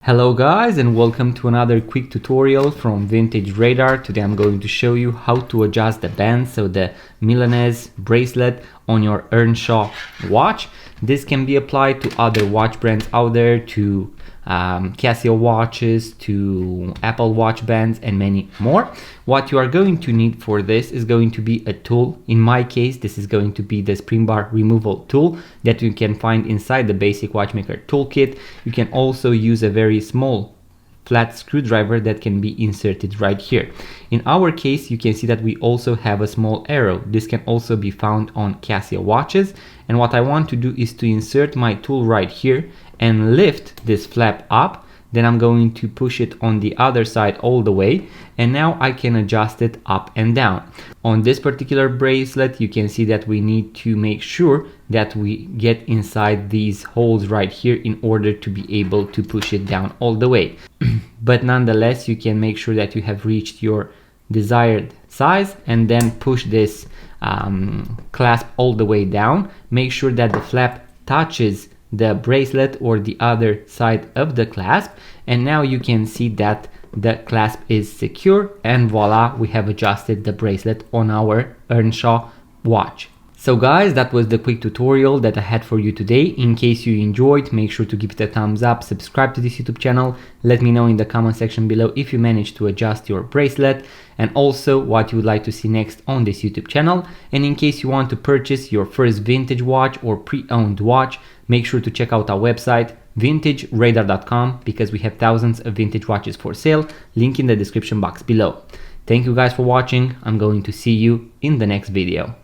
Hello guys, and welcome to another quick tutorial from Vintage Radar. Today I'm going to show you how to adjust the band, so the Milanese bracelet on your Earnshaw watch. This can be applied to other watch brands out there, to Casio watches, to Apple Watch bands, and many more. What you are going to need for this is going to be a tool. In my case, this is going to be the spring bar removal tool that you can find inside the basic watchmaker toolkit. You can also use a very small flat screwdriver that can be inserted right here. In our case, you can see that we also have a small arrow. This can also be found on Casio watches. And what I want to do is to insert my tool right here and lift this flap up. Then I'm going to push it on the other side all the way, and now I can adjust it up and down. On this particular bracelet, you can see that we need to make sure that we get inside these holes right here in order to be able to push it down all the way. But nonetheless, you can make sure that you have reached your desired size and then push this clasp all the way down. Make sure that the flap touches the bracelet or the other side of the clasp, and now you can see that the clasp is secure, and voila, we have adjusted the bracelet on our Earnshaw watch. So guys, that was the quick tutorial that I had for you today. In case you enjoyed, make sure to give it a thumbs up, subscribe to this YouTube channel, let me know in the comment section below if you managed to adjust your bracelet, and also what you would like to see next on this YouTube channel. And in case you want to purchase your first vintage watch or pre-owned watch, make sure to check out our website vintageradar.com, because we have thousands of vintage watches for sale, link in the description box below. Thank you guys for watching. I'm going to see you in the next video.